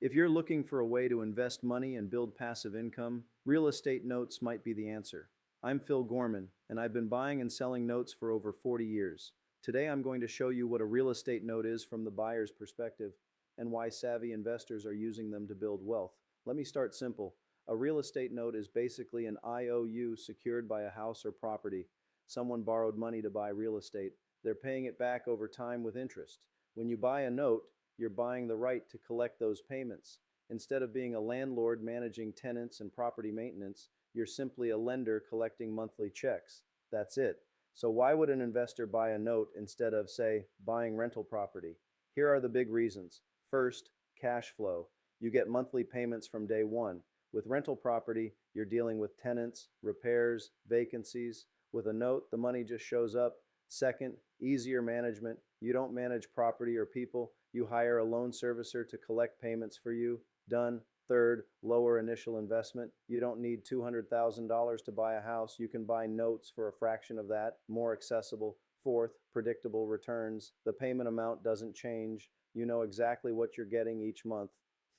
If you're looking for a way to invest money and build passive income, real estate notes might be the answer. I'm Phil Gorman, and I've been buying and selling notes for over 40 years. Today I'm going to show you what a real estate note is from the buyer's perspective and why savvy investors are using them to build wealth. Let me start simple. A real estate note is basically an IOU secured by a house or property. Someone borrowed money to buy real estate. They're paying it back over time with interest. When you buy a note, you're buying the right to collect those payments. Instead of being a landlord managing tenants and property maintenance, you're simply a lender collecting monthly checks. That's it. So why would an investor buy a note instead of, say, buying rental property? Here are the big reasons. First, cash flow. You get monthly payments from day one. With rental property, you're dealing with tenants, repairs, vacancies. With a note, the money just shows up. Second, easier management. You don't manage property or people. You hire a loan servicer to collect payments for you. Done. Third, lower initial investment. You don't need $200,000 to buy a house. You can buy notes for a fraction of that, more accessible. Fourth, predictable returns. The payment amount doesn't change. You know exactly what you're getting each month.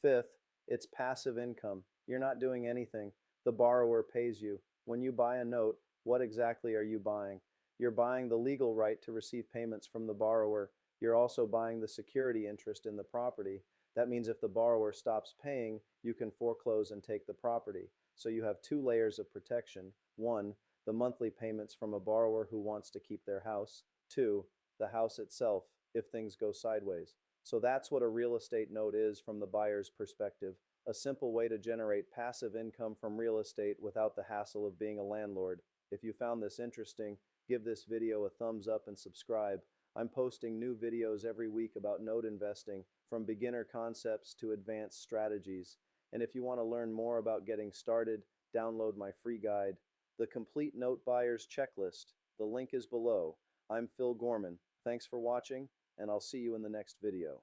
Fifth, it's passive income. You're not doing anything. The borrower pays you. When you buy a note, what exactly are you buying? You're buying the legal right to receive payments from the borrower. You're also buying the security interest in the property. That means if the borrower stops paying, you can foreclose and take the property. So you have two layers of protection. One, the monthly payments from a borrower who wants to keep their house. Two, the house itself, if things go sideways. So that's what a real estate note is from the buyer's perspective. A simple way to generate passive income from real estate without the hassle of being a landlord. If you found this interesting, give this video a thumbs up and subscribe. I'm posting new videos every week about note investing, from beginner concepts to advanced strategies. And if you want to learn more about getting started, download my free guide, The Complete Note Buyer's Checklist. The link is below. I'm Phil Gorman. Thanks for watching, and I'll see you in the next video.